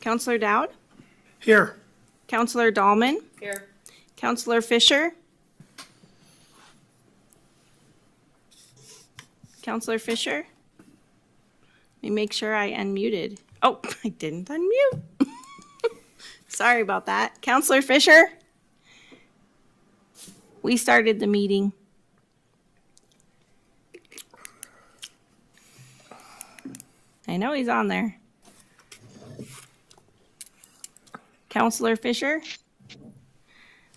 Counselor Dowd, Here. Counselor Dahlman, Here. Counselor Fisher, Counselor Fisher. Let me make sure I unmuted. Oh, I didn't unmute. Sorry about that. Counselor Fisher? We started the meeting. I know he's on there. Counselor Fisher?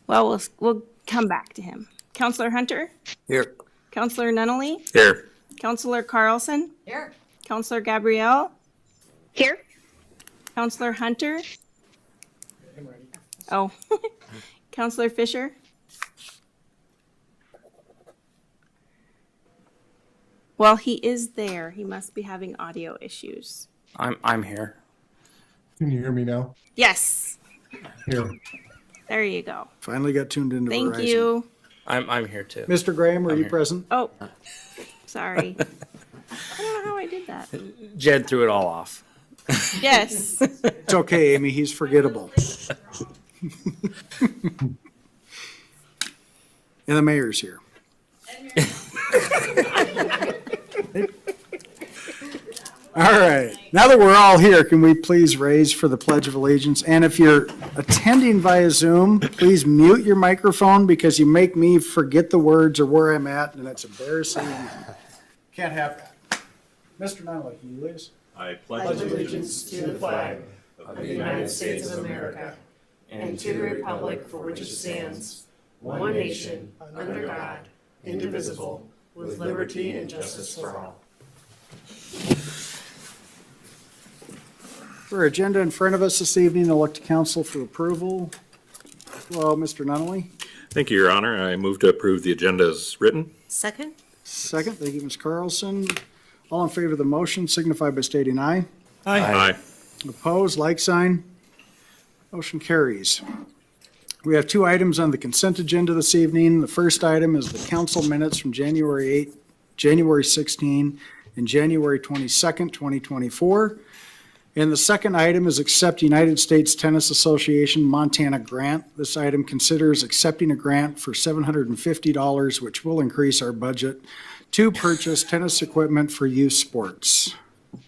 Well, we'll come back to him. Counselor Hunter? Here. Counselor Nunnally? Here. Counselor Carlson? Here. Counselor Gabrielle? Here. Counselor Hunter? I'm ready. Oh, Counselor Fisher? Well, he is there. He must be having audio issues. I'm here. Can you hear me now? Yes, Here. there you go. Finally got tuned into Thank Verizon. you. I'm here too. Mr. Graham, are I'm you here. present? Oh, sorry. I don't know how I did that. Jed threw it all off. Yes. It's okay, Amy, he's forgettable. And the mayor's here. All right, now that we're all here, can we please raise for the Pledge of Allegiance? And if you're attending via Zoom, please mute your microphone because you make me forget the words or where I'm at, and it's embarrassing. Can't have that. Mr. Nunley, can you lead us? I pledge allegiance to the flag of the United States of America and to the republic for which it stands, one nation, under God, indivisible, with liberty and justice for all. For agenda in front of us this evening, I'll look to council for approval. Well, Mr. Nunley, Thank you, Your Honor. I move to approve the agenda as written. Second. second. Thank you, Ms. Carlson. All in favor of the motion signify by stating aye. Aye. Opposed, like sign. Motion carries. We have two items on the consent agenda this evening. The first item is the council minutes from January 8, January 16, and January 22nd, 2024. And the second item is accept United States Tennis Association Montana grant. This item considers accepting a grant for $750, which will increase our budget to purchase tennis equipment for youth sports. Is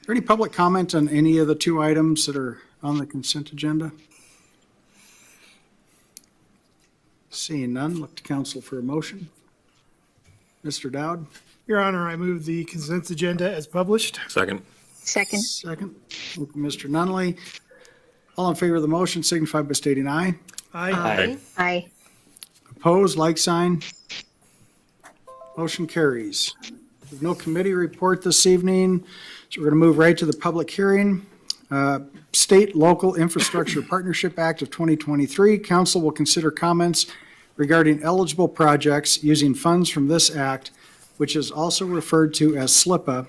there any public comment on any of the two items that are on the consent agenda? Seeing none, look to council for a motion. Mr. Dowd? Your Honor, I move the consent agenda as published. Second. Second. Second. Thank you, Mr. Nunley. All in favor of the motion signify by stating aye. Aye. Aye. Opposed, like sign. Motion carries. We have no committee report this evening, so we're going to move right to the public hearing. State Local Infrastructure Partnership Act of 2023. Council will consider comments regarding eligible projects using funds from this act, which is also referred to as SLIPA,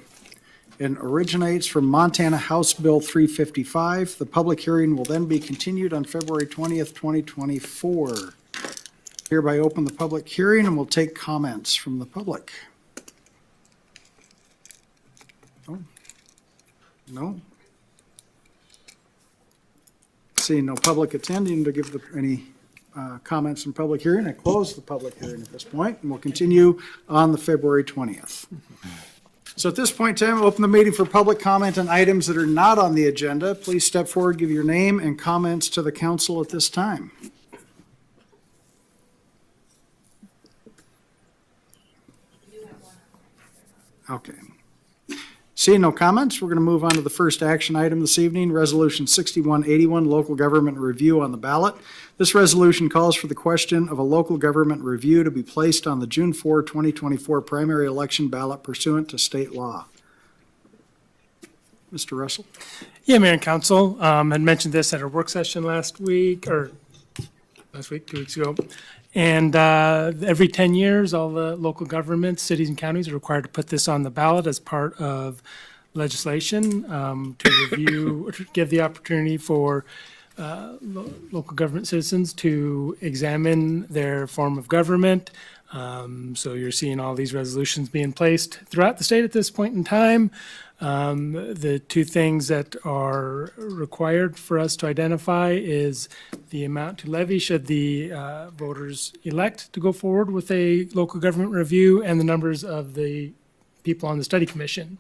and originates from Montana House Bill 355. The public hearing will then be continued on February 20th, 2024. Hereby open the public hearing and we'll take comments from the public. Oh. No? Seeing no public attending to give any comments in public hearing, I close the public hearing at this point, and we'll continue on the February 20th. So at this point in time, I'll open the meeting for public comment on items that are not on the agenda. Please step forward, give your name and comments to the council at this time. Okay. Seeing no comments, we're going to move on to the first action item this evening, Resolution 6181, Local Government Review on the ballot. This resolution calls for the question of a local government review to be placed on the June 4, 2024 primary election ballot pursuant to state law. Mr. Russell? Yeah, Mayor and Council, had mentioned this at our work session last week, 2 weeks ago. And every 10 years, all the local governments, cities and counties are required to put this on the ballot as part of legislation to review, or to give the opportunity for local government citizens to examine their form of government. So you're seeing all these resolutions being placed throughout the state at this point in time. The two things that are required for us to identify is the amount to levy should the voters elect to go forward with a local government review, and the numbers of the people on the study commission.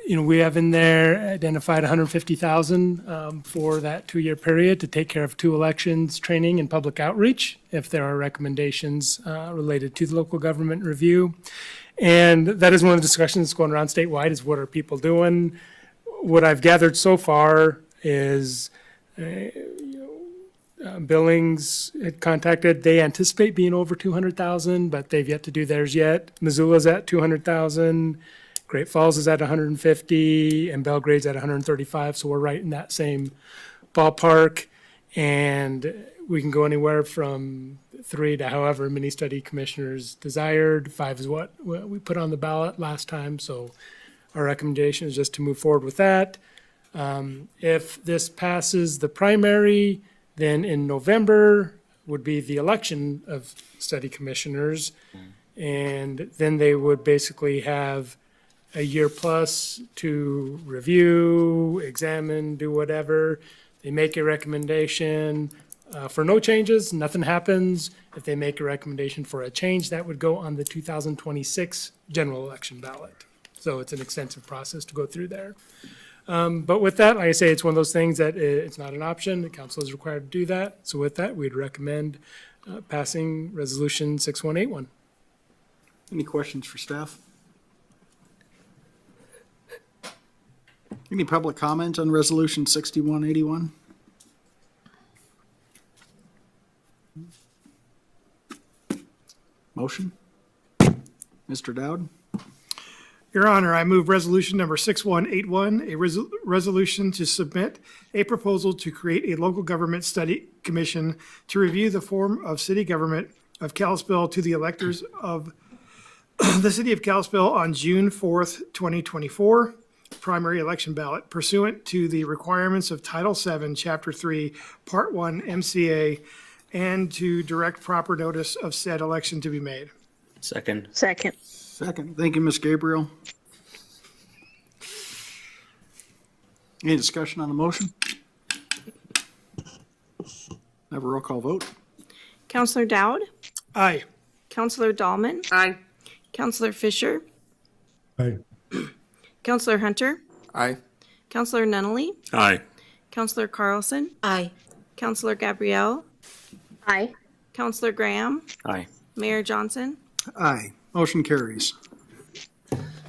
We have in there identified 150,000 for that 2-year period to take care of 2 elections, training, and public outreach, if there are recommendations related to the local government review. And that is one of the discussions going around statewide, is what are people doing? What I've gathered so far is Billings had contacted, they anticipate being over 200,000, but they've yet to do theirs yet. Missoula's at 200,000. Great Falls is at 150, and Belgrade's at 135, so we're right in that same ballpark. And we can go anywhere from 3 to however many study commissioners desired. 5 is what we put on the ballot last time, so our recommendation is just to move forward with that. If this passes the primary, then in November would be the election of study commissioners, and then they would basically have a year plus to review, examine, do whatever. They make a recommendation for no changes, nothing happens. If they make a recommendation for a change, that would go on the 2026 general election ballot. So it's an extensive process to go through there. But with that, like I say, it's one of those things that it's not an option. The council is required to do that. So with that, we'd recommend passing Resolution 6181. Any questions for staff? Any public comment on Resolution 6181? Motion? Mr. Dowd? Your Honor, I move resolution number 6181, a resolution to submit a proposal to create a local government study commission to review the form of city government of Kalispell to the electors of the city of Kalispell on June 4th, 2024, primary election ballot pursuant to the requirements of Title VII, Chapter 3, Part 1, MCA, and to direct proper notice of said election to be made. Second. Second. Second. Thank you, Ms. Gabriel. Any discussion on the motion? Have a roll call vote. Counselor Dowd, Aye. Counselor Dahlman, Aye. Counselor Fisher, Aye. Counselor Hunter, Aye. Counselor Nunley, Aye. Counselor Carlson, Aye. Counselor Gabrielle, Aye. Counselor Graham, Aye. Mayor Johnson. Aye. Motion carries.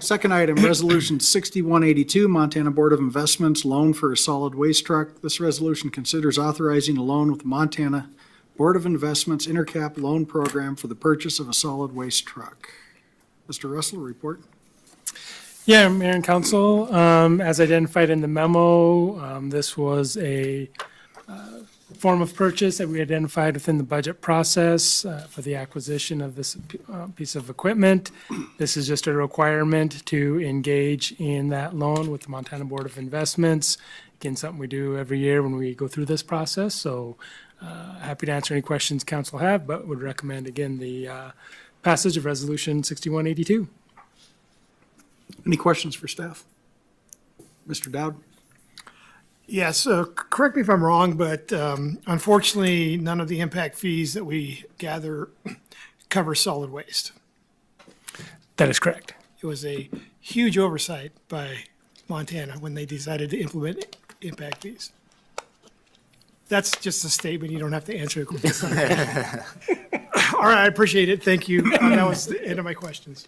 Second item, Resolution 6182, Montana Board of Investments Loan for a Solid Waste Truck. This resolution considers authorizing a loan with the Montana Board of Investments Intercap Loan Program for the purchase of a solid waste truck. Mr. Russell, report. Yeah, Mayor and Council, as identified in the memo, this was a form of purchase that we identified within the budget process for the acquisition of this piece of equipment. This is just a requirement to engage in that loan with the Montana Board of Investments. Again, something we do every year when we go through this process. So happy to answer any questions council have, but would recommend again the passage of Resolution 6182. Any questions for staff? Mr. Dowd? Yes, correct me if I'm wrong, but unfortunately, none of the impact fees that we gather cover solid waste. That is correct. It was a huge oversight by Montana when they decided to implement impact fees. That's just a statement. You don't have to answer it. All right, I appreciate it. Thank you. That was the end of my questions.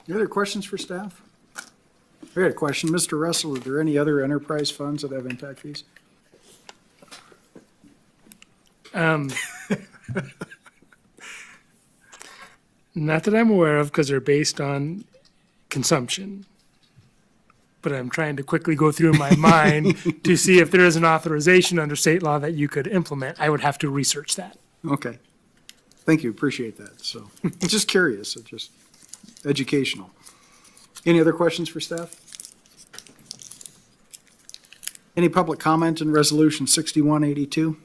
Any other questions for staff? I got a question. Mr. Russell, are there any other enterprise funds that have impact fees? Not that I'm aware of, because they're based on consumption. But I'm trying to quickly go through my mind to see if there is an authorization under state law that you could implement. I would have to research that. Okay. Thank you. Appreciate that. So, just curious. It's just educational. Any other questions for staff? Any public comment on Resolution 6182?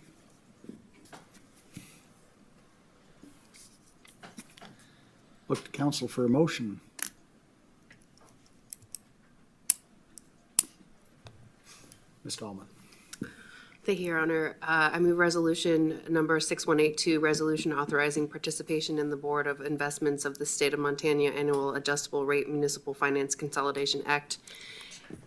Look to council for a motion. Ms. Dahlman. Thank you, Your Honor. I move resolution number 6182, resolution authorizing participation in the Board of Investments of the State of Montana Annual Adjustable Rate Municipal Finance Consolidation Act,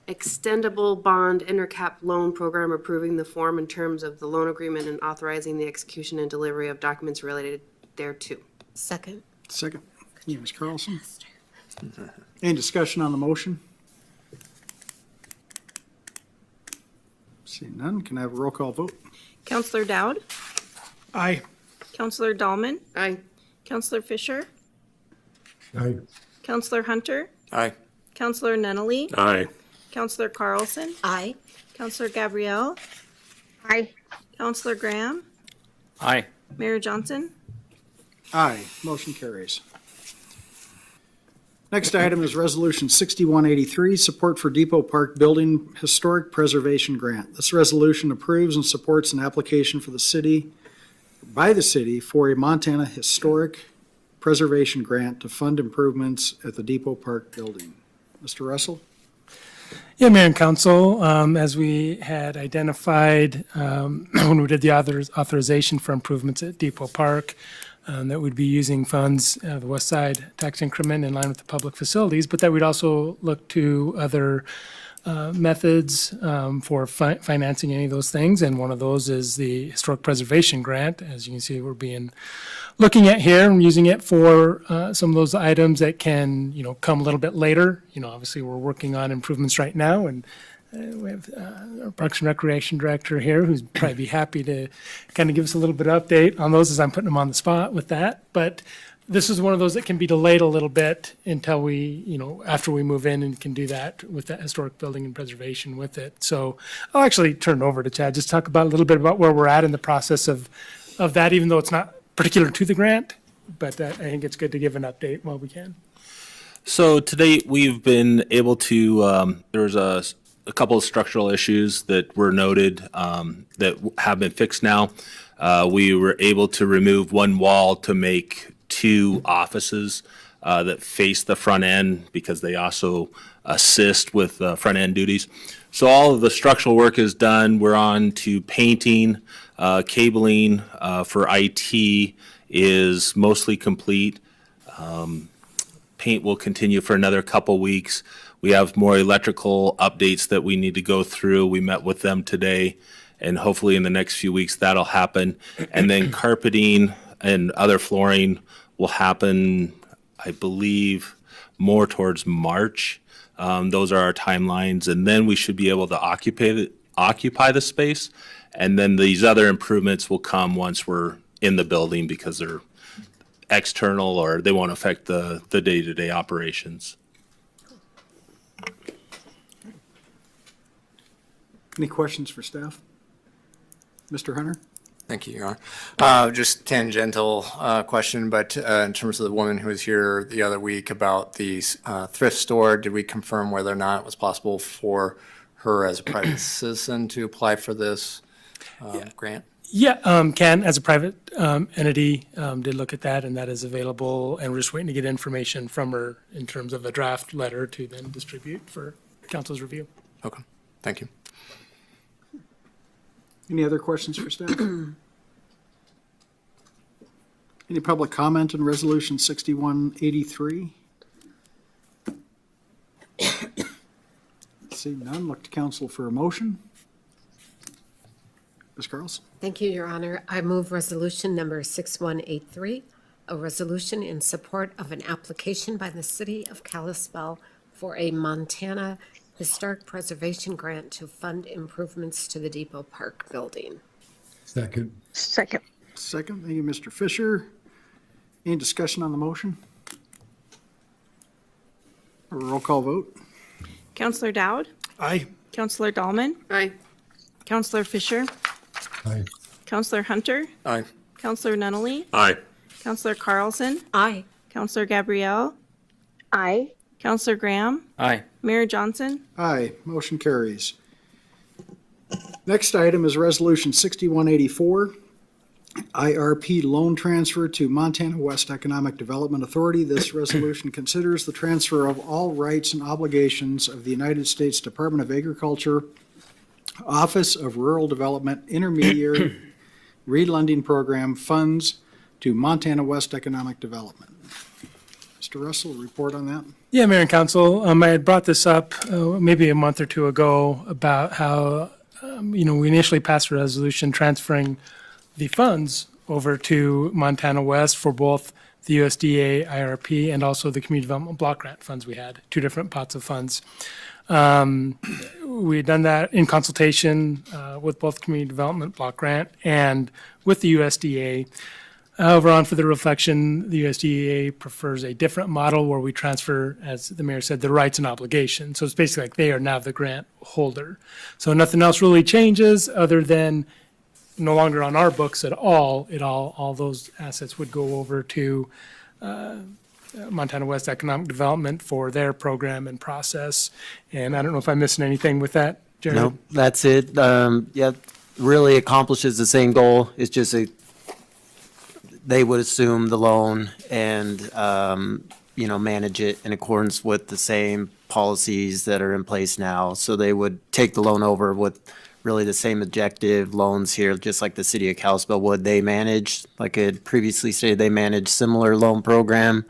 Extendable Bond Intercap Loan Program, approving the form and terms of the loan agreement and authorizing the execution and delivery of documents related thereto. Second. Second. Thank you, Ms. Carlson. Any discussion on the motion? Seeing none, can I have a roll call vote? Counselor Dowd, Aye. Counselor Dahlman, Aye. Counselor Fisher, Aye. Counselor Hunter, Aye. Counselor Nennally, Aye. Counselor Carlson, Aye. Counselor Gabrielle, Aye. Counselor Graham, Aye. Mayor Johnson. Aye, motion carries. Next item is Resolution 6183, Support for Depot Park Building Historic Preservation Grant. This resolution approves and supports an application for the city, by the city, for a Montana Historic Preservation Grant to fund improvements at the Depot Park Building. Mr. Russell? Yeah, Mayor and Council, as we had identified when we did the authorization for improvements at Depot Park, that we'd be using funds, the West Side tax increment in line with the public facilities, but that we'd also look to other methods for financing any of those things. And one of those is the Historic Preservation Grant. As you can see, we're looking at here and using it for some of those items that can, come a little bit later. Obviously, we're working on improvements right now, and we have our Parks and Recreation Director here, who's probably be happy to kind of give us a little bit of update on those as I'm putting him on the spot with that. But this is one of those that can be delayed a little bit until we, after we move in and can do that with that historic building and preservation with it. So I'll actually turn it over to Chad, just talk about a little bit about where we're at in the process of that, even though it's not particular to the grant, but I think it's good to give an update while we can. So to date, we've been able to, there was a couple of structural issues that were noted that have been fixed now. We were able to remove one wall to make two offices that face the front end because they also assist with front end duties. So all of the structural work is done. We're on to painting, cabling for IT is mostly complete. Paint will continue for another couple weeks. We have more electrical updates that we need to go through. We met with them today, and hopefully in the next few weeks that'll happen. And then carpeting and other flooring will happen, I believe, more towards March. Those are our timelines, and then we should be able to occupy the space. And then these other improvements will come once we're in the building because they're external or they won't affect the day-to-day operations. Any questions for staff? Mr. Hunter? Thank you, Your Honor. Just tangential question, but in terms of the woman who was here the other week about the thrift store, did we confirm whether or not it was possible for her as a private citizen to apply for this grant? Yeah, Ken, as a private entity, did look at that, and that is available, and we're just waiting to get information from her in terms of a draft letter to then distribute for council's review. Okay, thank you. Any other questions for staff? Any public comment on Resolution 6183? Seeing none, look to council for a motion. Ms. Carlson? Thank you, Your Honor. I move resolution number 6183, a resolution in support of an application by the city of Kalispell for a Montana Historic Preservation Grant to fund improvements to the Depot Park building. Second. Second. Second, thank you, Mr. Fisher. Any discussion on the motion? A roll call vote? Counselor Dowd, Aye. Counselor Dahlman, Aye. Counselor Fisher, Aye. Counselor Hunter, Aye. Counselor Nennally, Aye. Counselor Carlson, Aye. Counselor Gabrielle, Aye. Counselor Graham, Aye. Mayor Johnson. Aye, motion carries. Next item is Resolution 6184, IRP loan transfer to Montana West Economic Development Authority. This resolution considers the transfer of all rights and obligations of the United States Department of Agriculture Office of Rural Development Intermediary Relending Program funds to Montana West Economic Development. Mr. Russell, report on that? Yeah, Mayor and Council, I had brought this up maybe a month or two ago about how, we initially passed a resolution transferring the funds over to Montana West for both the USDA IRP and also the Community Development Block Grant funds we had, two different pots of funds. We had done that in consultation with both Community Development Block Grant and with the USDA. However, on for the reflection, the USDA prefers a different model where we transfer, as the mayor said, the rights and obligations. So it's basically like they are now the grant holder. So nothing else really changes other than no longer on our books at all. All those assets would go over to Montana West Economic Development for their program and process. And I don't know if I'm missing anything with that, Jared? No, that's it. Yeah, really accomplishes the same goal. It's just they would assume the loan and, manage it in accordance with the same policies that are in place now. So they would take the loan over with really the same objective loans here, just like the city of Kalispell would. They manage, like I had previously stated, they manage similar loan program.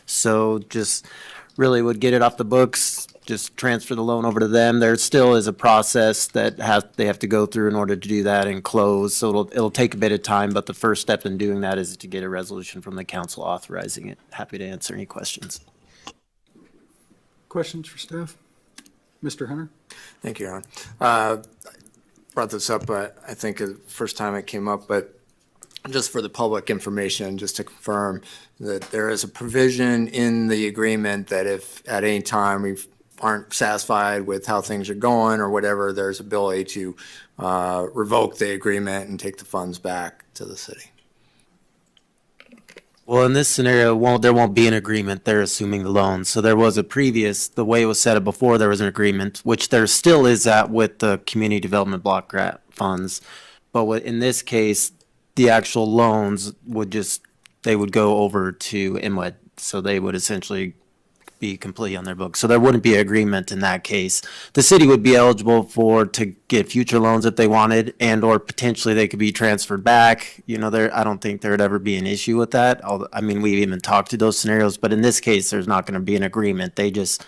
So just really would get it off the books, just transfer the loan over to them. There still is a process that they have to go through in order to do that and close. So it'll take a bit of time, but the first step in doing that is to get a resolution from the council authorizing it. Happy to answer any questions. Questions for staff? Mr. Hunter? Thank you, Your Honor. Brought this up, I think the first time it came up, but just for the public information, just to confirm that there is a provision in the agreement that if at any time we aren't satisfied with how things are going or whatever, there's ability to revoke the agreement and take the funds back to the city. Well, in this scenario, there won't be an agreement. They're assuming the loan. So there was the way it was set up before, there was an agreement, which there still is at with the Community Development Block Grant funds. But in this case, the actual loans they would go over to IMWED. So they would essentially be completely on their books. So there wouldn't be an agreement in that case. The city would be eligible to get future loans if they wanted, and or potentially they could be transferred back. I don't think there would ever be an issue with that. We even talked to those scenarios, but in this case, there's not going to be an agreement. They just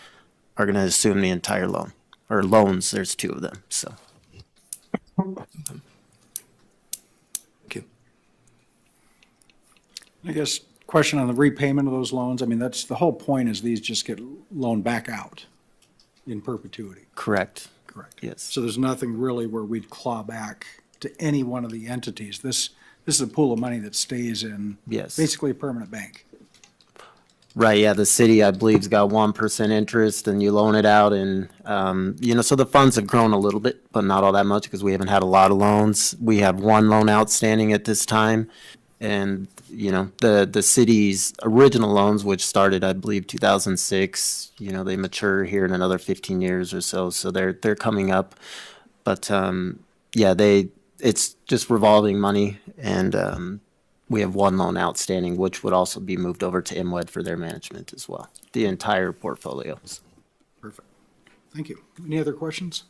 are going to assume the entire loan, or loans. There's two of them, so. Thank you. I guess question on the repayment of those loans. That's the whole point, is these just get loaned back out in perpetuity. Correct. Correct. Yes. So there's nothing really where we'd claw back to any one of the entities. This is a pool of money that stays in. Yes. Basically a permanent bank. Right, yeah, the city, I believe, has got 1% interest, and you loan it out, and, so the funds have grown a little bit, but not all that much, because we haven't had a lot of loans. We have one loan outstanding at this time, and, the city's original loans, which started, I believe, 2006, they mature here in another 15 years or so they're coming up. But, it's just revolving money, and, we have one loan outstanding, which would also be moved over to IMWED for their management as well, the entire portfolio. Perfect. Thank you. Any other questions?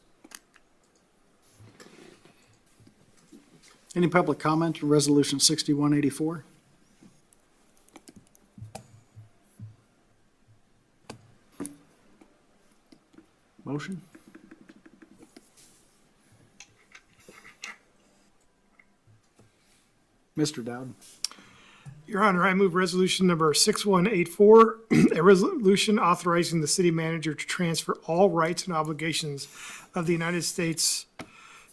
Any public comment on Resolution 6184? Motion? Mr. Dowd? Your Honor, I move resolution number 6184, a resolution authorizing the city manager to transfer all rights and obligations of the United States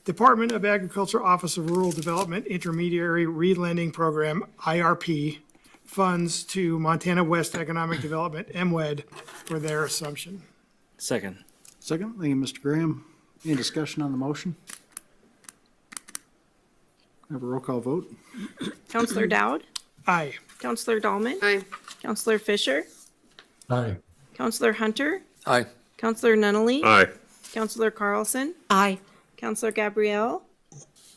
Department of Agriculture Office of Rural Development Intermediary Relending Program, IRP, funds to Montana West Economic Development, MWED, for their assumption. Second. Second. Thank you, Mr. Graham. Any discussion on the motion? Have a roll call vote. Counselor Dowd? Aye. Counselor Dahlman? Aye. Counselor Fisher? Aye. Counselor Hunter? Aye. Counselor Nunley? Aye. Counselor Carlson? Aye. Counselor Gabrielle?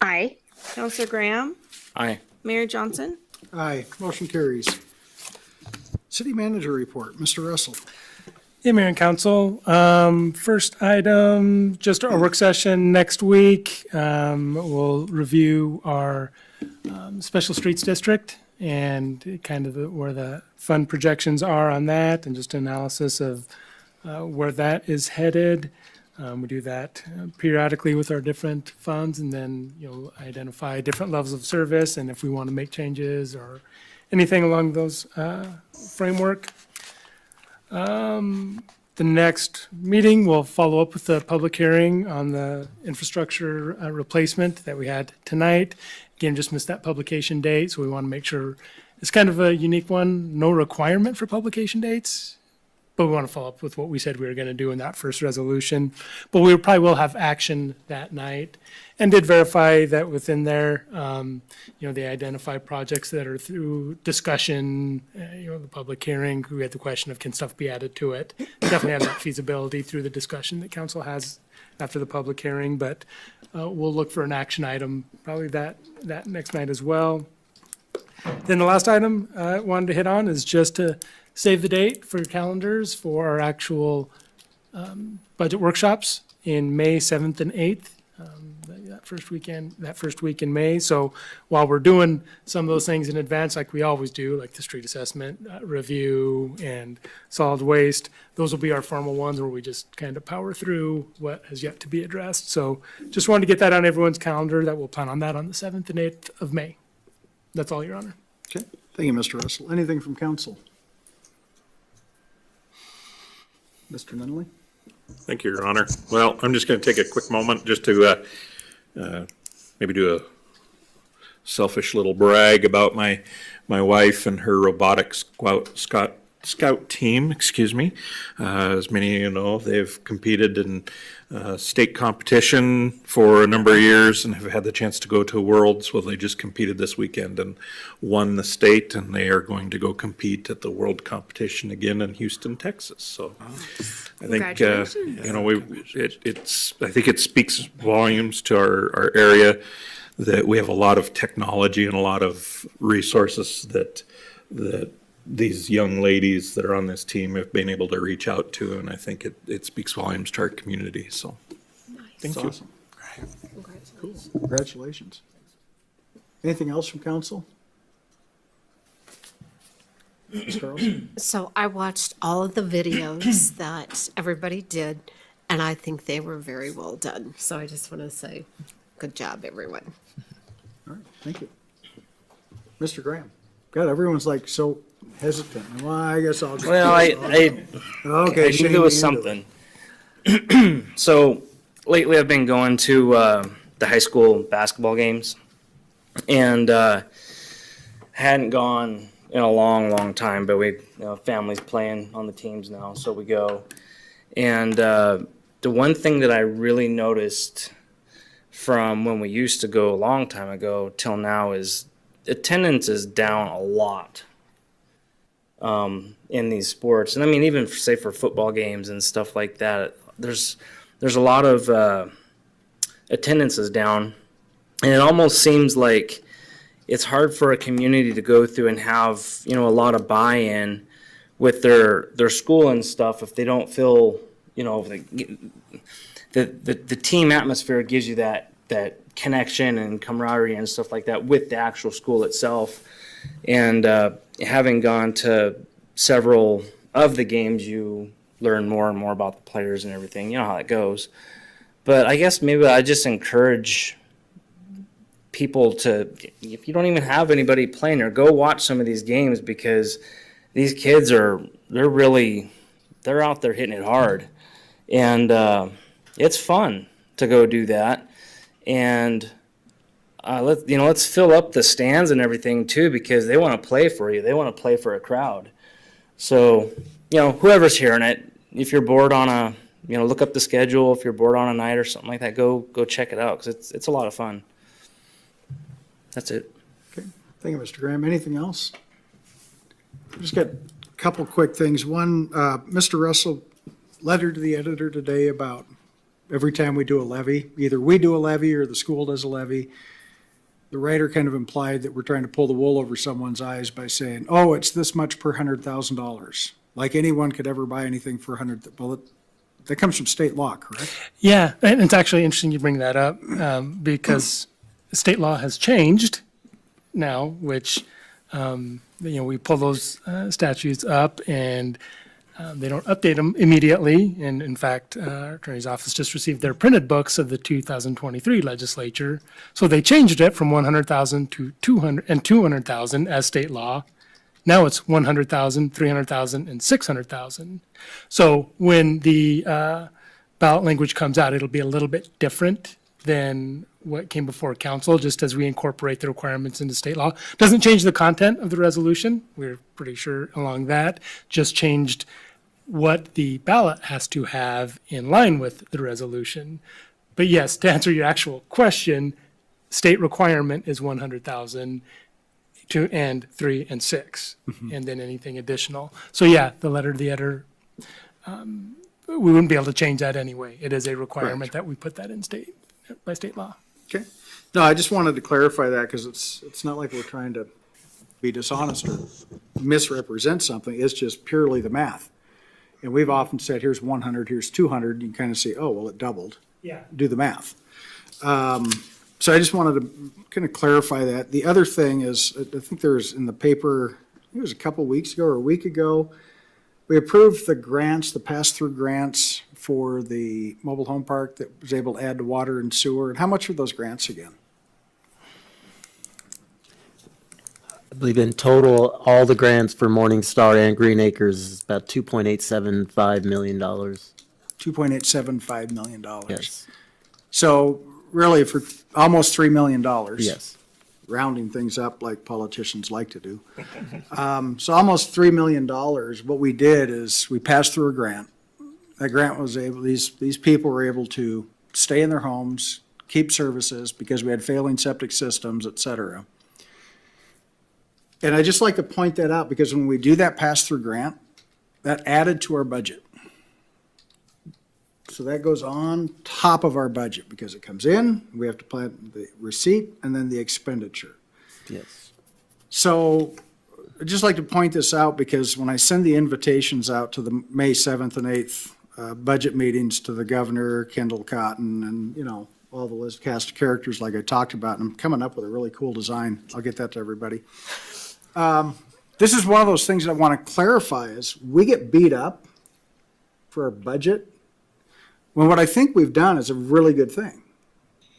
Aye. Counselor Graham? Aye. Mayor Johnson? Aye. Motion carries. City manager report. Mr. Russell. Yeah, Mayor and Council. First item, just our work session next week. We'll review our Special Streets District and kind of where the fund projections are on that and just analysis of where that is headed. We do that periodically with our different funds and then, identify different levels of service and if we want to make changes or anything along those framework. The next meeting will follow up with the public hearing on the infrastructure replacement that we had tonight. Again, just missed that publication date, so we want to make sure it's kind of a unique one. No requirement for publication dates, but we want to follow up with what we said we were going to do in that first resolution. But we probably will have action that night and did verify that within there, they identify projects that are through discussion, the public hearing. We had the question of can stuff be added to it. Definitely have that feasibility through the discussion that council has after the public hearing, but we'll look for an action item probably that next night as well. Then the last item I wanted to hit on is just to save the date for your calendars for our actual budget workshops in May 7th and 8th, that first week in May. So while we're doing some of those things in advance, like we always do, like the street assessment review and solid waste, those will be our formal ones where we just kind of power through what has yet to be addressed. So just wanted to get that on everyone's calendar that we'll plan on that on the 7th and 8th of May. That's all, Your Honor. Okay, thank you, Mr. Russell. Anything from council? Mr. Nunley? Thank you, Your Honor. Well, I'm just going to take a quick moment just to maybe do a selfish little brag about my wife and her robotics scout team, excuse me. As many of you know, they've competed in state competition for a number of years and have had the chance to go to Worlds. Well, they just competed this weekend and won the state, and they are going to go compete at the world competition again in Houston, Texas. So I think, I think it speaks volumes to our area that we have a lot of technology and a lot of resources that these young ladies that are on this team have been able to reach out to, and I think it speaks volumes to our community, so. Thank you. Awesome. Cool. Congratulations. Anything else from council? Ms. Carlson? So I watched all of the videos that everybody did, and I think they were very well done. So I just want to say, good job, everyone. All right, thank you. Mr. Graham? God, everyone's like so hesitant. Well, I guess I'll just. Well, I Okay, knew shame there was me into something. So lately I've been going to the high school basketball games and hadn't gone in a long time, but we, family's playing on the teams now, so we go. And the one thing that I really noticed from when we used to go a long time ago till now is attendance is down a lot in these sports. And I mean, even say for football games and stuff like that, there's a lot of attendance is down. And it almost seems like it's hard for a community to go through and have, a lot of buy-in with their school and stuff if they don't feel, the team atmosphere gives you that connection and camaraderie and stuff like that with the actual school itself. And having gone to several of the games, you learn more and more about the players and everything. You know how that goes. But I guess maybe I just encourage people to, if you don't even have anybody playing there, go watch some of these games because these kids they're out there hitting it hard. And it's fun to go do that. And let's fill up the stands and everything too, because they want to play for you. They want to play for a crowd. So, whoever's hearing it, if you're bored on look up the schedule. If you're bored on a night or something like that, go check it out because it's a lot of fun. That's it. Okay, thank you, Mr. Graham. Anything else? Just got a couple quick things. One, Mr. Russell, letter to the editor today about every time we do a levy, either we do a levy or the school does a levy, the writer kind of implied that we're trying to pull the wool over someone's eyes by saying, oh, it's this much per $100,000. like anyone could ever buy anything for 100, well, that comes from state law, correct? Yeah, and it's actually interesting you bring that up, because state law has changed now, which, we pull those statutes up and they don't update them immediately. And in fact, our attorney's office just received their printed books of the 2023 legislature. So they changed it from 100,000 to 200 and 200,000 as state law. Now it's 100,000, 300,000, and 600,000. So when the ballot language comes out, it'll be a little bit different than what came before council, just as we incorporate the requirements into state law. Doesn't change the content of the resolution. We're pretty sure along that. Just changed what the ballot has to have in line with the resolution. But yes, to answer your actual question, state requirement is 100,000. 2 and 3 and 6, and then anything additional. So yeah, the letter to the editor, we wouldn't be able to change that anyway. It is a requirement that we put that in by state law. Okay. No, I just wanted to clarify that because it's not like we're trying to be dishonest or misrepresent something. It's just purely the math. And we've often said, here's 100, here's 200. You can kind of say, oh, well, it doubled. Yeah. Do the math. So I just wanted to kind of clarify that. The other thing is, I think there's in the paper, I think it was a couple weeks ago or a week ago, we approved the grants, the pass-through grants for the mobile home park that was able to add to water and sewer. And how much are those grants again? I believe in total, all the grants for Morningstar and Green Acres is about $2.875 million. $2.875 million. Yes. So really for almost $3 million. Yes. Rounding things up like politicians like to do. So almost $3 million. What we did is we passed through a grant. That grant was able, these people were able to stay in their homes, keep services because we had failing septic systems, et cetera. And I just like to point that out because when we do that pass-through grant, that added to our budget. So that goes on top of our budget because it comes in, we have to plan the receipt and then the expenditure. Yes. So I'd just like to point this out because when I send the invitations out to the May 7th and 8th budget meetings to the governor, Kendall Cotton, and, all the list cast of characters like I talked about, and I'm coming up with a really cool design. I'll get that to everybody. This is one of those things I want to clarify is we get beat up for our budget when what I think we've done is a really good thing.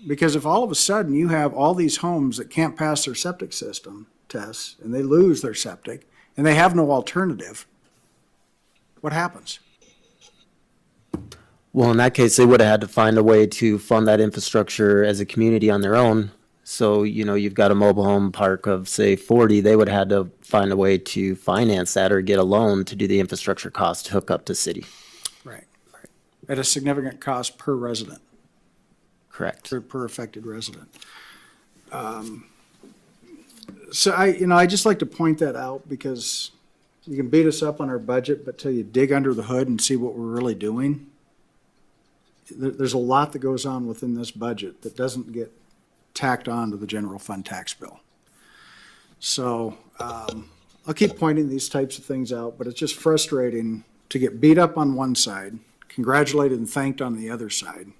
Because if all of a sudden you have all these homes that can't pass their septic system tests and they lose their septic and they have no alternative, what happens? Well, in that case, they would have had to find a way to fund that infrastructure as a community on their own. So, you've got a mobile home park of, say, 40, they would have had to find a way to finance that or get a loan to do the infrastructure cost to hook up to city. Right. At a significant cost per resident, Correct. per affected resident. So I just like to point that out because you can beat us up on our budget, but till you dig under the hood and see what we're really doing, there's a lot that goes on within this budget that doesn't get tacked on to the general fund tax bill. So I'll keep pointing these types of things out, but it's just frustrating to get beat up on one side, congratulated and thanked on the other side,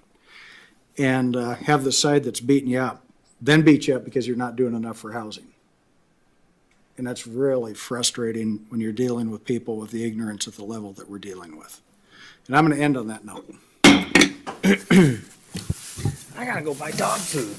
and have the side that's beating you up, then beat you up because you're not doing enough for housing. And that's really frustrating when you're dealing with people with the ignorance at the level that we're dealing with. And I'm going to end on that note. I gotta go buy dog food.